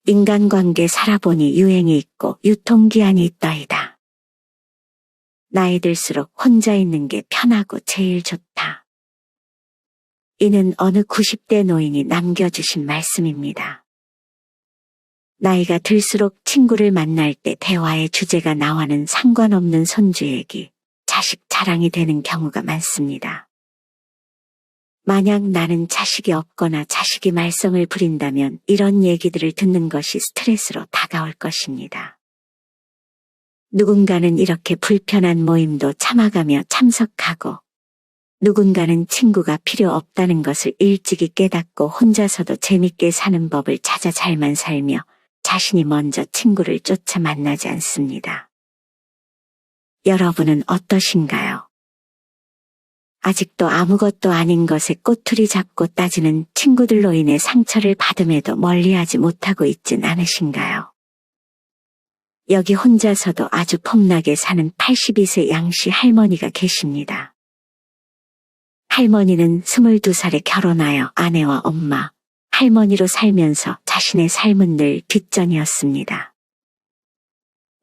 인간관계 살아보니 유행이 있고 유통기한이 있더이다. 나이 들수록 혼자 있는 게 편하고 제일 좋다. 이는 어느 90대 노인이 남겨주신 말씀입니다. 나이가 들수록 친구를 만날 때 대화의 주제가 나와는 상관없는 손주 얘기, 자식 자랑이 되는 경우가 많습니다. 만약 나는 자식이 없거나 자식이 말썽을 부린다면 이런 얘기들을 듣는 것이 스트레스로 다가올 것입니다. 누군가는 이렇게 불편한 모임도 참아가며 참석하고, 누군가는 친구가 필요 없다는 것을 일찍이 깨닫고 혼자서도 재밌게 사는 법을 찾아 잘만 살며 자신이 먼저 친구를 쫓아 만나지 않습니다. 여러분은 어떠신가요? 아직도 아무것도 아닌 것에 꼬투리 잡고 따지는 친구들로 인해 상처를 받음에도 멀리하지 못하고 있진 않으신가요? 여기 혼자서도 아주 폼나게 사는 82세 양씨 할머니가 계십니다. 할머니는 22살에 결혼하여 아내와 엄마, 할머니로 살면서 자신의 삶은 늘 뒷전이었습니다.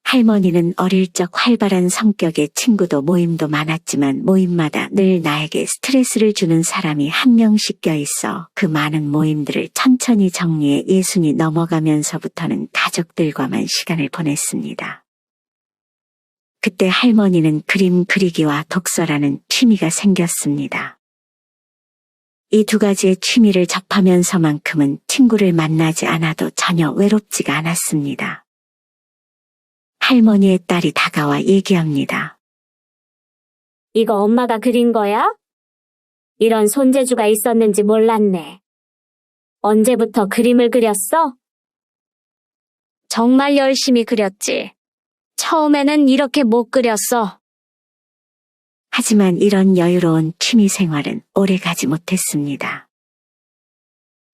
할머니는 어릴 적 활발한 성격의 친구도 모임도 많았지만 모임마다 늘 나에게 스트레스를 주는 사람이 한 명씩 껴있어 그 많은 모임들을 천천히 정리해 60이 넘어가면서부터는 가족들과만 시간을 보냈습니다. 그때 할머니는 그림 그리기와 독서라는 취미가 생겼습니다. 이 두 가지의 취미를 접하면서만큼은 친구를 만나지 않아도 전혀 외롭지가 않았습니다. 할머니의 딸이 다가와 얘기합니다. 이거 엄마가 그린 거야? 이런 손재주가 있었는지 몰랐네. 언제부터 그림을 그렸어? 정말 열심히 그렸지. 처음에는 이렇게 못 그렸어. 하지만 이런 여유로운 취미 생활은 오래 가지 못했습니다.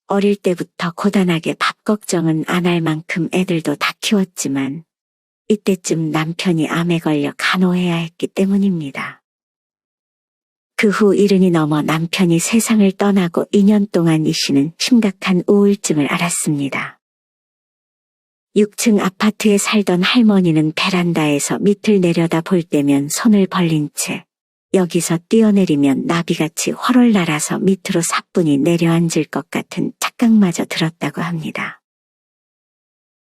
어릴 때부터 고단하게 밥 걱정은 안 할 만큼 애들도 다 키웠지만 이때쯤 남편이 암에 걸려 간호해야 했기 때문입니다. 그 후 70이 넘어 남편이 세상을 떠나고 2년 동안 이 씨는 심각한 우울증을 앓았습니다. 6층 아파트에 살던 할머니는 베란다에서 밑을 내려다 볼 때면 손을 벌린 채 여기서 뛰어내리면 나비같이 훨훨 날아서 밑으로 사뿐히 내려앉을 것 같은 착각마저 들었다고 합니다.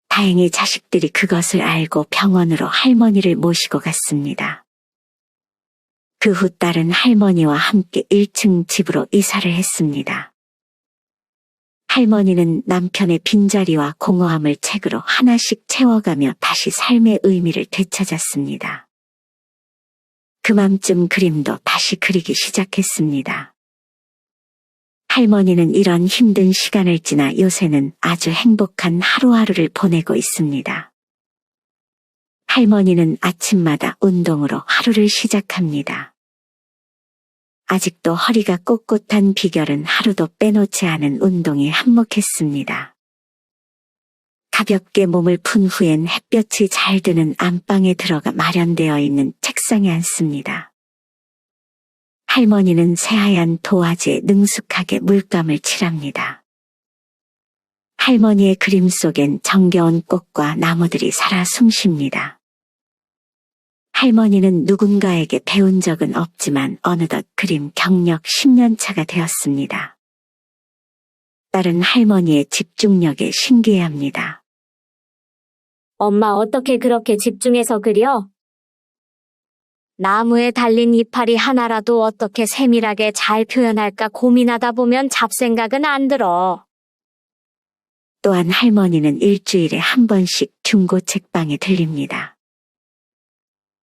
다행히 자식들이 그것을 알고 병원으로 할머니를 모시고 갔습니다. 그 후 딸은 할머니와 함께 1층 집으로 이사를 했습니다. 할머니는 남편의 빈자리와 공허함을 책으로 하나씩 채워가며 다시 삶의 의미를 되찾았습니다. 그맘쯤 그림도 다시 그리기 시작했습니다. 할머니는 이런 힘든 시간을 지나 요새는 아주 행복한 하루하루를 보내고 있습니다. 할머니는 아침마다 운동으로 하루를 시작합니다. 아직도 허리가 꼿꼿한 비결은 하루도 빼놓지 않은 운동에 한몫했습니다. 가볍게 몸을 푼 후엔 햇볕이 잘 드는 안방에 들어가 마련되어 있는 책상에 앉습니다. 할머니는 새하얀 도화지에 능숙하게 물감을 칠합니다. 할머니의 그림 속엔 정겨운 꽃과 나무들이 살아 숨쉽니다. 할머니는 누군가에게 배운 적은 없지만 어느덧 그림 경력 10년 차가 되었습니다. 딸은 할머니의 집중력에 신기해합니다. 엄마 어떻게 그렇게 집중해서 그려? 나무에 달린 이파리 하나라도 어떻게 세밀하게 잘 표현할까 고민하다 보면 잡생각은 안 들어. 또한 할머니는 일주일에 한 번씩 중고 책방에 들립니다.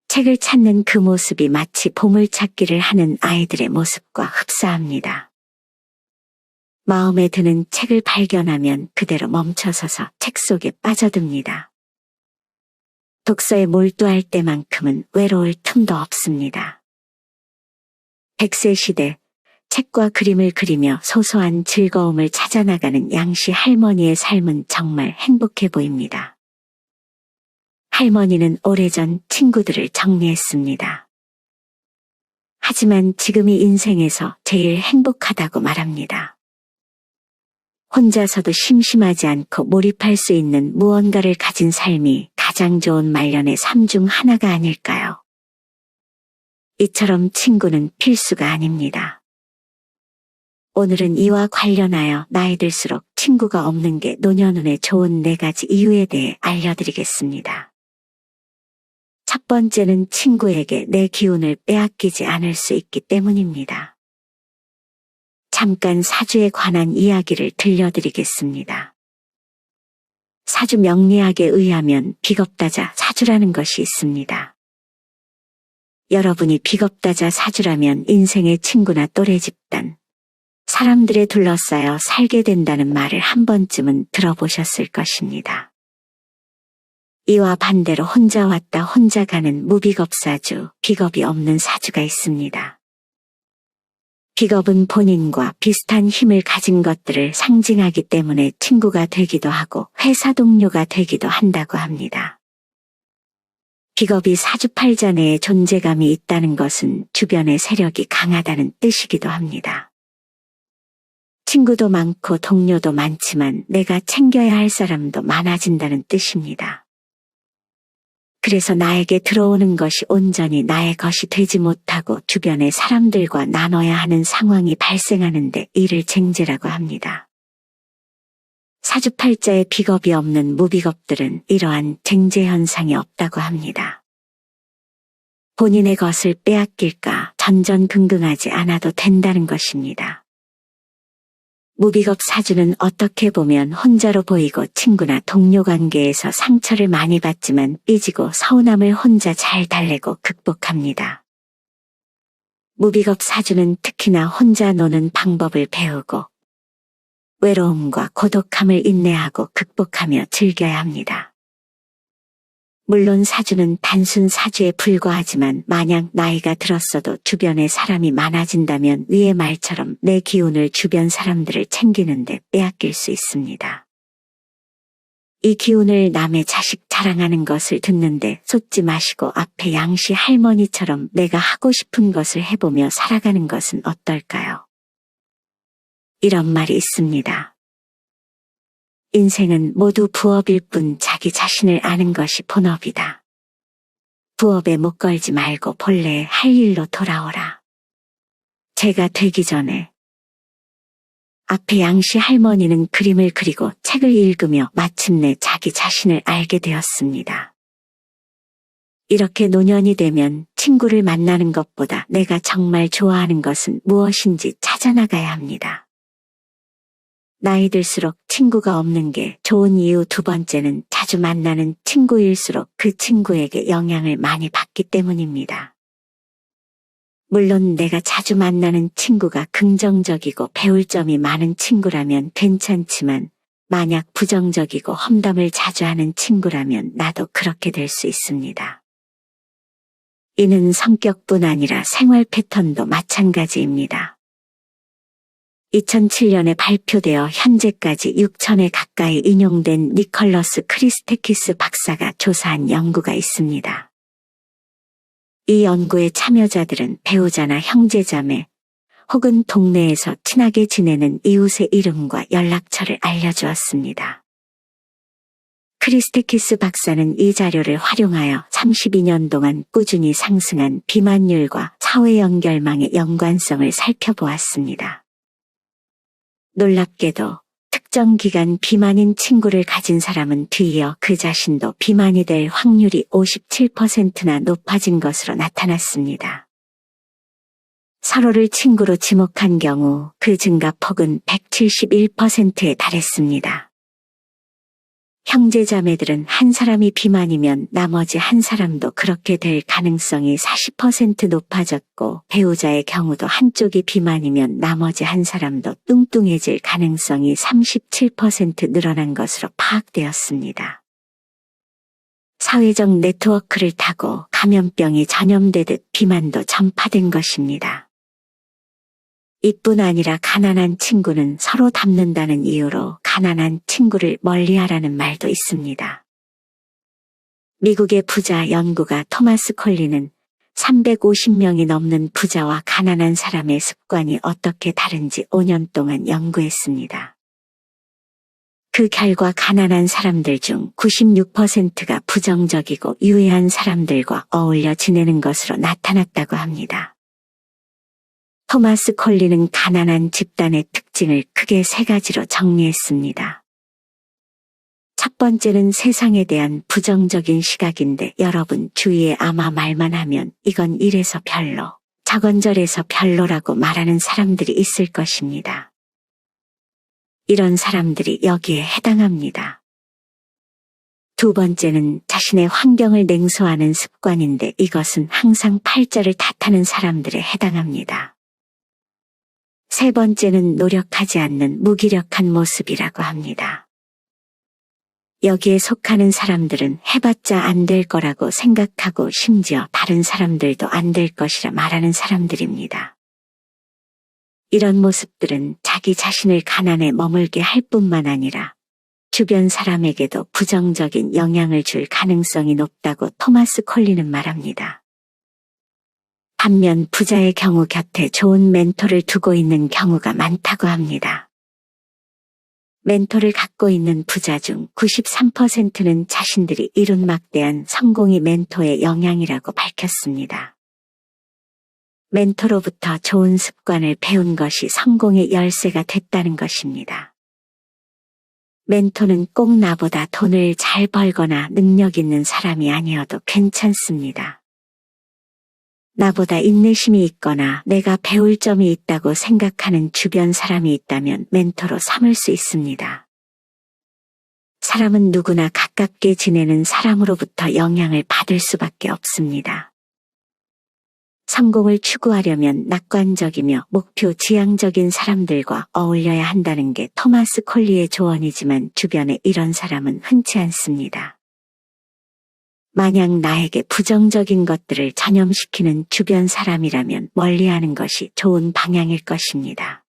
책을 찾는 그 모습이 마치 보물찾기를 하는 아이들의 모습과 흡사합니다. 마음에 드는 책을 발견하면 그대로 멈춰서서 책 속에 빠져듭니다. 독서에 몰두할 때만큼은 외로울 틈도 없습니다. 100세 시대, 책과 그림을 그리며 소소한 즐거움을 찾아나가는 양씨 할머니의 삶은 정말 행복해 보입니다. 할머니는 오래전 친구들을 정리했습니다. 하지만 지금이 인생에서 제일 행복하다고 말합니다. 혼자서도 심심하지 않고 몰입할 수 있는 무언가를 가진 삶이 가장 좋은 말년의 삶 중 하나가 아닐까요? 이처럼 친구는 필수가 아닙니다. 오늘은 이와 관련하여 나이 들수록 친구가 없는 게 노년운에 좋은 4가지 이유에 대해 알려드리겠습니다. 첫 번째는 친구에게 내 기운을 빼앗기지 않을 수 있기 때문입니다. 잠깐 사주에 관한 이야기를 들려드리겠습니다. 사주 명리학에 의하면 비겁다자 사주라는 것이 있습니다. 여러분이 비겁다자 사주라면 인생의 친구나 또래 집단, 사람들에 둘러싸여 살게 된다는 말을 한 번쯤은 들어보셨을 것입니다. 이와 반대로 혼자 왔다 혼자 가는 무비겁사주, 비겁이 없는 사주가 있습니다. 비겁은 본인과 비슷한 힘을 가진 것들을 상징하기 때문에 친구가 되기도 하고 회사 동료가 되기도 한다고 합니다. 비겁이 사주팔자 내에 존재감이 있다는 것은 주변의 세력이 강하다는 뜻이기도 합니다. 친구도 많고 동료도 많지만 내가 챙겨야 할 사람도 많아진다는 뜻입니다. 그래서 나에게 들어오는 것이 온전히 나의 것이 되지 못하고 주변의 사람들과 나눠야 하는 상황이 발생하는데 이를 쟁제라고 합니다. 사주팔자에 비겁이 없는 무비겁들은 이러한 쟁제 현상이 없다고 합니다. 본인의 것을 빼앗길까 전전긍긍하지 않아도 된다는 것입니다. 무비겁 사주는 어떻게 보면 혼자로 보이고 친구나 동료 관계에서 상처를 많이 받지만 삐지고 서운함을 혼자 잘 달래고 극복합니다. 무비겁 사주는 특히나 혼자 노는 방법을 배우고 외로움과 고독함을 인내하고 극복하며 즐겨야 합니다. 물론 사주는 단순 사주에 불과하지만 만약 나이가 들었어도 주변에 사람이 많아진다면 위의 말처럼 내 기운을 주변 사람들을 챙기는데 빼앗길 수 있습니다. 이 기운을 남의 자식 자랑하는 것을 듣는데 쏟지 마시고 앞에 양씨 할머니처럼 내가 하고 싶은 것을 해보며 살아가는 것은 어떨까요? 이런 말이 있습니다. 인생은 모두 부업일 뿐 자기 자신을 아는 것이 본업이다. 부업에 목 걸지 말고 본래 할 일로 돌아오라. 제가 되기 전에 앞에 양씨 할머니는 그림을 그리고 책을 읽으며 마침내 자기 자신을 알게 되었습니다. 이렇게 노년이 되면 친구를 만나는 것보다 내가 정말 좋아하는 것은 무엇인지 찾아나가야 합니다. 나이 들수록 친구가 없는 게 좋은 이유 두 번째는 자주 만나는 친구일수록 그 친구에게 영향을 많이 받기 때문입니다. 물론 내가 자주 만나는 친구가 긍정적이고 배울 점이 많은 친구라면 괜찮지만 만약 부정적이고 험담을 자주 하는 친구라면 나도 그렇게 될 수 있습니다. 이는 성격뿐 아니라 생활 패턴도 마찬가지입니다. 2007년에 발표되어 현재까지 6,000회 가까이 인용된 니컬러스 크리스테키스 박사가 조사한 연구가 있습니다. 이 연구의 참여자들은 배우자나 형제자매 혹은 동네에서 친하게 지내는 이웃의 이름과 연락처를 알려주었습니다. 크리스테키스 박사는 이 자료를 활용하여 32년 동안 꾸준히 상승한 비만율과 사회 연결망의 연관성을 살펴보았습니다. 놀랍게도 특정 기간 비만인 친구를 가진 사람은 뒤이어 그 자신도 비만이 될 확률이 57%나 높아진 것으로 나타났습니다. 서로를 친구로 지목한 경우 그 증가폭은 171%에 달했습니다. 형제자매들은 한 사람이 비만이면 나머지 한 사람도 그렇게 될 가능성이 40% 높아졌고 배우자의 경우도 한쪽이 비만이면 나머지 한 사람도 뚱뚱해질 가능성이 37% 늘어난 것으로 파악되었습니다. 사회적 네트워크를 타고 감염병이 전염되듯 비만도 전파된 것입니다. 이뿐 아니라 가난한 친구는 서로 닮는다는 이유로 가난한 친구를 멀리하라는 말도 있습니다. 미국의 부자 연구가 토마스 콜리는 350명이 넘는 부자와 가난한 사람의 습관이 어떻게 다른지 5년 동안 연구했습니다. 그 결과 가난한 사람들 중 96%가 부정적이고 유해한 사람들과 어울려 지내는 것으로 나타났다고 합니다. 토마스 콜리는 가난한 집단의 특징을 크게 세 가지로 정리했습니다. 첫 번째는 세상에 대한 부정적인 시각인데 여러분 주위에 아마 말만 하면 이건 이래서 별로, 저건 저래서 별로라고 말하는 사람들이 있을 것입니다. 이런 사람들이 여기에 해당합니다. 두 번째는 자신의 환경을 냉소하는 습관인데 이것은 항상 팔자를 탓하는 사람들에 해당합니다. 세 번째는 노력하지 않는 무기력한 모습이라고 합니다. 여기에 속하는 사람들은 해봤자 안 될 거라고 생각하고 심지어 다른 사람들도 안 될 것이라 말하는 사람들입니다. 이런 모습들은 자기 자신을 가난에 머물게 할 뿐만 아니라 주변 사람에게도 부정적인 영향을 줄 가능성이 높다고 토마스 콜리는 말합니다. 반면 부자의 경우 곁에 좋은 멘토를 두고 있는 경우가 많다고 합니다. 멘토를 갖고 있는 부자 중 93%는 자신들이 이룬 막대한 성공이 멘토의 영향이라고 밝혔습니다. 멘토로부터 좋은 습관을 배운 것이 성공의 열쇠가 됐다는 것입니다. 멘토는 꼭 나보다 돈을 잘 벌거나 능력 있는 사람이 아니어도 괜찮습니다. 나보다 인내심이 있거나 내가 배울 점이 있다고 생각하는 주변 사람이 있다면 멘토로 삼을 수 있습니다. 사람은 누구나 가깝게 지내는 사람으로부터 영향을 받을 수밖에 없습니다. 성공을 추구하려면 낙관적이며 목표 지향적인 사람들과 어울려야 한다는 게 토마스 콜리의 조언이지만 주변에 이런 사람은 흔치 않습니다. 만약 나에게 부정적인 것들을 전염시키는 주변 사람이라면 멀리하는 것이 좋은 방향일 것입니다.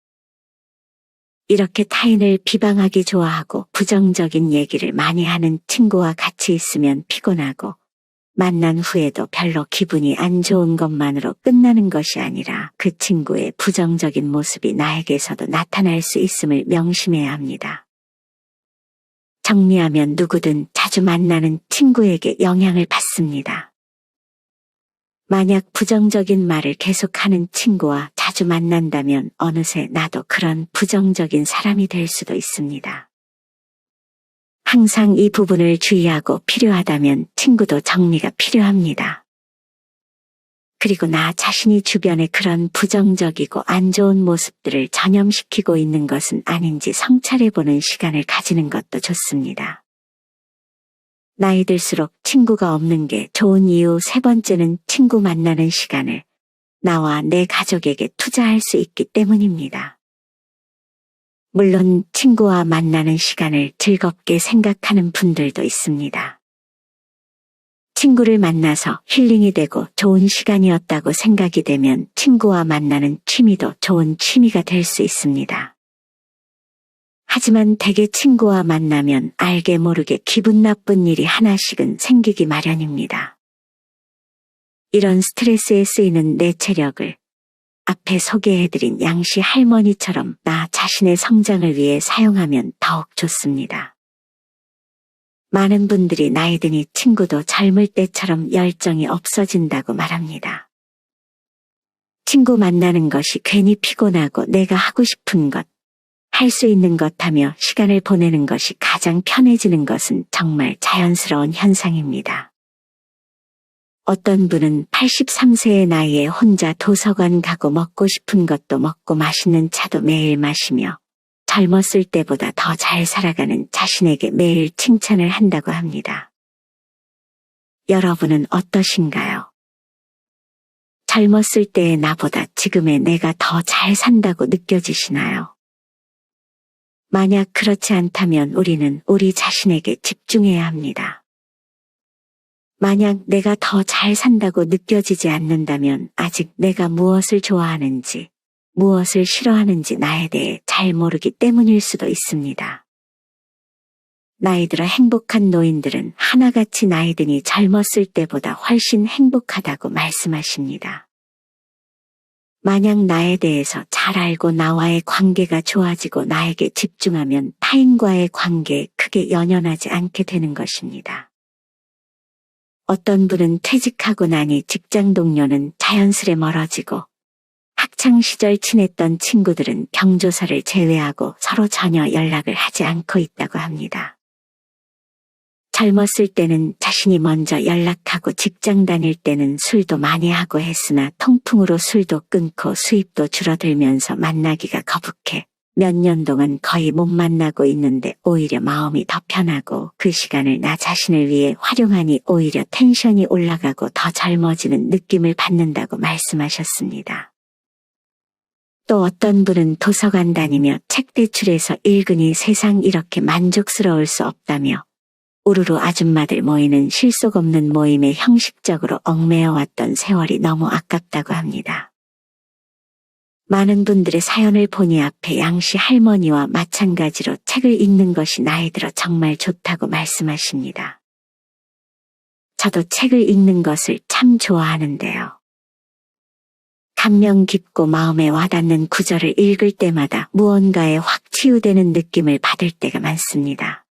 이렇게 타인을 비방하기 좋아하고 부정적인 얘기를 많이 하는 친구와 같이 있으면 피곤하고 만난 후에도 별로 기분이 안 좋은 것만으로 끝나는 것이 아니라 그 친구의 부정적인 모습이 나에게서도 나타날 수 있음을 명심해야 합니다. 정리하면 누구든 자주 만나는 친구에게 영향을 받습니다. 만약 부정적인 말을 계속하는 친구와 자주 만난다면 어느새 나도 그런 부정적인 사람이 될 수도 있습니다. 항상 이 부분을 주의하고 필요하다면 친구도 정리가 필요합니다. 그리고 나 자신이 주변에 그런 부정적이고 안 좋은 모습들을 전염시키고 있는 것은 아닌지 성찰해보는 시간을 가지는 것도 좋습니다. 나이 들수록 친구가 없는 게 좋은 이유 세 번째는 친구 만나는 시간을 나와 내 가족에게 투자할 수 있기 때문입니다. 물론 친구와 만나는 시간을 즐겁게 생각하는 분들도 있습니다. 친구를 만나서 힐링이 되고 좋은 시간이었다고 생각이 되면 친구와 만나는 취미도 좋은 취미가 될 수 있습니다. 하지만 대개 친구와 만나면 알게 모르게 기분 나쁜 일이 하나씩은 생기기 마련입니다. 이런 스트레스에 쓰이는 내 체력을 앞에 소개해드린 양씨 할머니처럼 나 자신의 성장을 위해 사용하면 더욱 좋습니다. 많은 분들이 나이 드니 친구도 젊을 때처럼 열정이 없어진다고 말합니다. 친구 만나는 것이 괜히 피곤하고 내가 하고 싶은 것, 할 수 있는 것 하며 시간을 보내는 것이 가장 편해지는 것은 정말 자연스러운 현상입니다. 어떤 분은 83세의 나이에 혼자 도서관 가고 먹고 싶은 것도 먹고 맛있는 차도 매일 마시며 젊었을 때보다 더 잘 살아가는 자신에게 매일 칭찬을 한다고 합니다. 여러분은 어떠신가요? 젊었을 때의 나보다 지금의 내가 더 잘 산다고 느껴지시나요? 만약 그렇지 않다면 우리는 우리 자신에게 집중해야 합니다. 만약 내가 더 잘 산다고 느껴지지 않는다면 아직 내가 무엇을 좋아하는지, 무엇을 싫어하는지 나에 대해 잘 모르기 때문일 수도 있습니다. 나이 들어 행복한 노인들은 하나같이 나이 드니 젊었을 때보다 훨씬 행복하다고 말씀하십니다. 만약 나에 대해서 잘 알고 나와의 관계가 좋아지고 나에게 집중하면 타인과의 관계에 크게 연연하지 않게 되는 것입니다. 어떤 분은 퇴직하고 나니 직장 동료는 자연스레 멀어지고 학창시절 친했던 친구들은 경조사를 제외하고 서로 전혀 연락을 하지 않고 있다고 합니다. 젊었을 때는 자신이 먼저 연락하고 직장 다닐 때는 술도 많이 하고 했으나 통풍으로 술도 끊고 수입도 줄어들면서 만나기가 거북해 몇 년 동안 거의 못 만나고 있는데 오히려 마음이 더 편하고 그 시간을 나 자신을 위해 활용하니 오히려 텐션이 올라가고 더 젊어지는 느낌을 받는다고 말씀하셨습니다. 또 어떤 분은 도서관 다니며 책 대출해서 읽으니 세상 이렇게 만족스러울 수 없다며 우르르 아줌마들 모이는 실속 없는 모임에 형식적으로 얽매여 왔던 세월이 너무 아깝다고 합니다. 많은 분들의 사연을 보니 앞에 양씨 할머니와 마찬가지로 책을 읽는 것이 나이 들어 정말 좋다고 말씀하십니다. 저도 책을 읽는 것을 참 좋아하는데요. 감명 깊고 마음에 와닿는 구절을 읽을 때마다 무언가에 확 치유되는 느낌을 받을 때가 많습니다.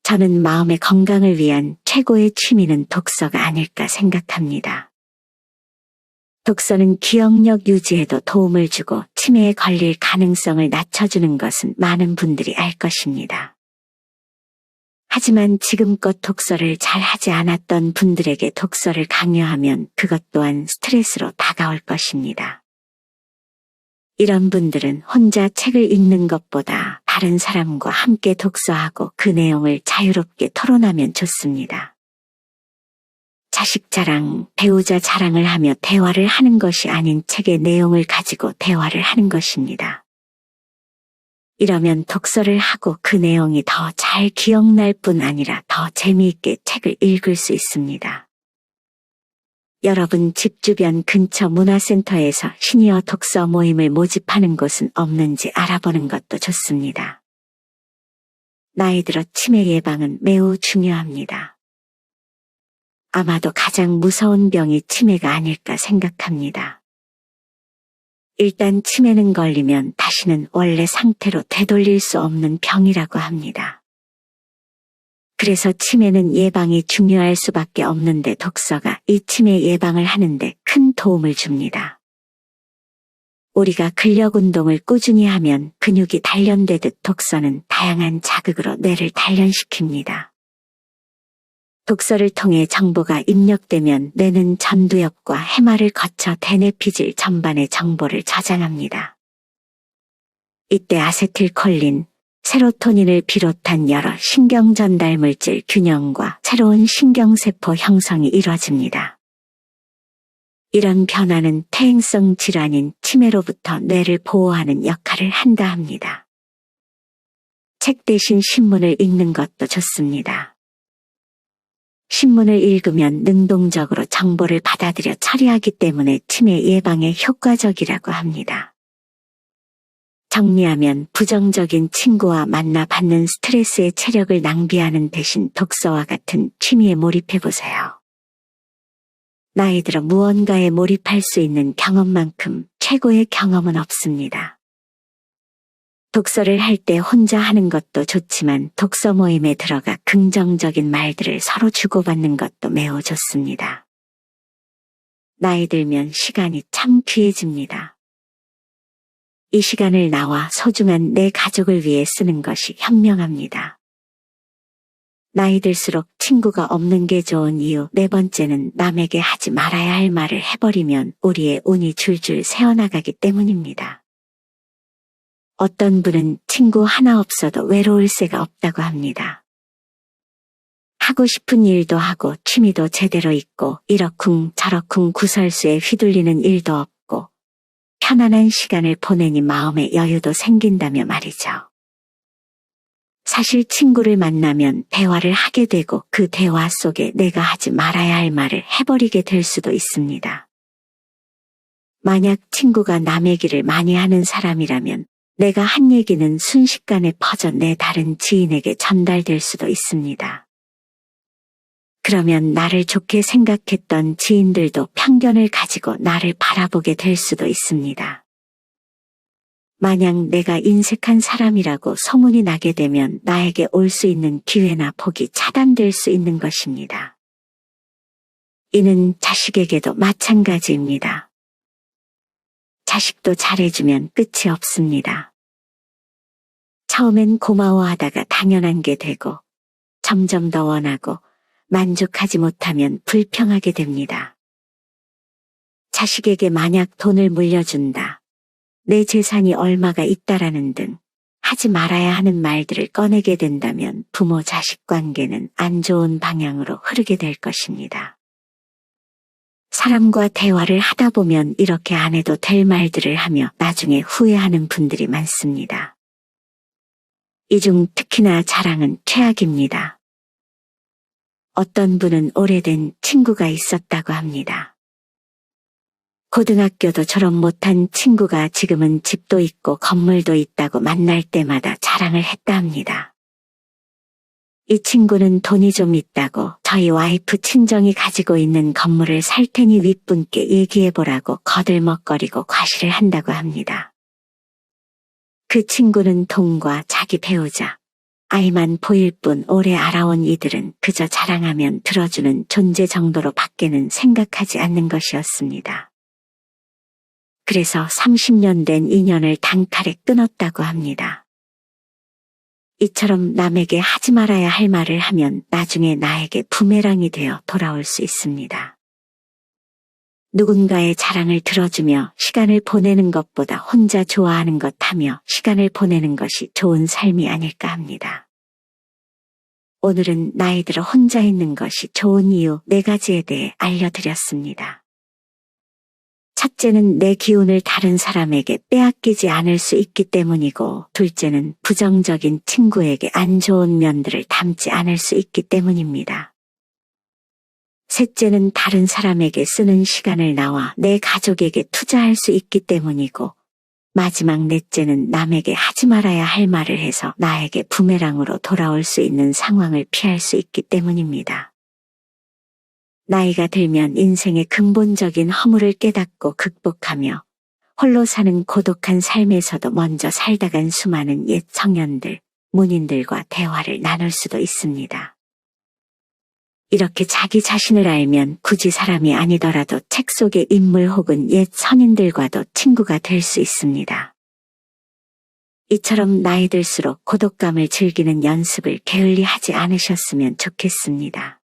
저는 마음의 건강을 위한 최고의 취미는 독서가 아닐까 생각합니다. 독서는 기억력 유지에도 도움을 주고 치매에 걸릴 가능성을 낮춰주는 것은 많은 분들이 알 것입니다. 하지만 지금껏 독서를 잘 하지 않았던 분들에게 독서를 강요하면 그것 또한 스트레스로 다가올 것입니다. 이런 분들은 혼자 책을 읽는 것보다 다른 사람과 함께 독서하고 그 내용을 자유롭게 토론하면 좋습니다. 자식 자랑, 배우자 자랑을 하며 대화를 하는 것이 아닌 책의 내용을 가지고 대화를 하는 것입니다. 이러면 독서를 하고 그 내용이 더 잘 기억날 뿐 아니라 더 재미있게 책을 읽을 수 있습니다. 여러분 집 주변 근처 문화센터에서 시니어 독서 모임을 모집하는 곳은 없는지 알아보는 것도 좋습니다. 나이 들어 치매 예방은 매우 중요합니다. 아마도 가장 무서운 병이 치매가 아닐까 생각합니다. 일단 치매는 걸리면 다시는 원래 상태로 되돌릴 수 없는 병이라고 합니다. 그래서 치매는 예방이 중요할 수밖에 없는데 독서가 이 치매 예방을 하는데 큰 도움을 줍니다. 우리가 근력 운동을 꾸준히 하면 근육이 단련되듯 독서는 다양한 자극으로 뇌를 단련시킵니다. 독서를 통해 정보가 입력되면 뇌는 전두엽과 해마를 거쳐 대뇌피질 전반의 정보를 저장합니다. 이때 아세틸콜린, 세로토닌을 비롯한 여러 신경 전달 물질 균형과 새로운 신경세포 형성이 이루어집니다. 이런 변화는 퇴행성 질환인 치매로부터 뇌를 보호하는 역할을 한다 합니다. 책 대신 신문을 읽는 것도 좋습니다. 신문을 읽으면 능동적으로 정보를 받아들여 처리하기 때문에 치매 예방에 효과적이라고 합니다. 정리하면 부정적인 친구와 만나 받는 스트레스의 체력을 낭비하는 대신 독서와 같은 취미에 몰입해보세요. 나이 들어 무언가에 몰입할 수 있는 경험만큼 최고의 경험은 없습니다. 독서를 할 때 혼자 하는 것도 좋지만 독서 모임에 들어가 긍정적인 말들을 서로 주고받는 것도 매우 좋습니다. 나이 들면 시간이 참 귀해집니다. 이 시간을 나와 소중한 내 가족을 위해 쓰는 것이 현명합니다. 나이 들수록 친구가 없는 게 좋은 이유 네 번째는 남에게 하지 말아야 할 말을 해버리면 우리의 운이 줄줄 새어나가기 때문입니다. 어떤 분은 친구 하나 없어도 외로울 새가 없다고 합니다. 하고 싶은 일도 하고 취미도 제대로 있고 이러쿵 저러쿵 구설수에 휘둘리는 일도 없고 편안한 시간을 보내니 마음의 여유도 생긴다며 말이죠. 사실 친구를 만나면 대화를 하게 되고 그 대화 속에 내가 하지 말아야 할 말을 해버리게 될 수도 있습니다. 만약 친구가 남 얘기를 많이 하는 사람이라면 내가 한 얘기는 순식간에 퍼져 내 다른 지인에게 전달될 수도 있습니다. 그러면 나를 좋게 생각했던 지인들도 편견을 가지고 나를 바라보게 될 수도 있습니다. 만약 내가 인색한 사람이라고 소문이 나게 되면 나에게 올 수 있는 기회나 복이 차단될 수 있는 것입니다. 이는 자식에게도 마찬가지입니다. 자식도 잘해주면 끝이 없습니다. 처음엔 고마워하다가 당연한 게 되고 점점 더 원하고 만족하지 못하면 불평하게 됩니다. 자식에게 만약 돈을 물려준다, 내 재산이 얼마가 있다라는 등 하지 말아야 하는 말들을 꺼내게 된다면 부모 자식 관계는 안 좋은 방향으로 흐르게 될 것입니다. 사람과 대화를 하다 보면 이렇게 안 해도 될 말들을 하며 나중에 후회하는 분들이 많습니다. 이 중 특히나 자랑은 최악입니다. 어떤 분은 오래된 친구가 있었다고 합니다. 고등학교도 졸업 못한 친구가 지금은 집도 있고 건물도 있다고 만날 때마다 자랑을 했다 합니다. 이 친구는 돈이 좀 있다고 저희 와이프 친정이 가지고 있는 건물을 살 테니 윗분께 얘기해보라고 거들먹거리고 과시를 한다고 합니다. 그 친구는 돈과 자기 배우자, 아이만 보일 뿐 오래 알아온 이들은 그저 자랑하면 들어주는 존재 정도로 밖에는 생각하지 않는 것이었습니다. 그래서 30년 된 인연을 단칼에 끊었다고 합니다. 이처럼 남에게 하지 말아야 할 말을 하면 나중에 나에게 부메랑이 되어 돌아올 수 있습니다. 누군가의 자랑을 들어주며 시간을 보내는 것보다 혼자 좋아하는 것 하며 시간을 보내는 것이 좋은 삶이 아닐까 합니다. 오늘은 나이 들어 혼자 있는 것이 좋은 이유 4가지에 대해 알려드렸습니다. 첫째는 내 기운을 다른 사람에게 빼앗기지 않을 수 있기 때문이고, 둘째는 부정적인 친구에게 안 좋은 면들을 담지 않을 수 있기 때문입니다. 셋째는 다른 사람에게 쓰는 시간을 나와 내 가족에게 투자할 수 있기 때문이고, 마지막 넷째는 남에게 하지 말아야 할 말을 해서 나에게 부메랑으로 돌아올 수 있는 상황을 피할 수 있기 때문입니다. 나이가 들면 인생의 근본적인 허물을 깨닫고 극복하며 홀로 사는 고독한 삶에서도 먼저 살다 간 수많은 옛 청년들, 문인들과 대화를 나눌 수도 있습니다. 이렇게 자기 자신을 알면 굳이 사람이 아니더라도 책 속의 인물 혹은 옛 선인들과도 친구가 될 수 있습니다. 이처럼 나이 들수록 고독감을 즐기는 연습을 게을리 하지 않으셨으면 좋겠습니다.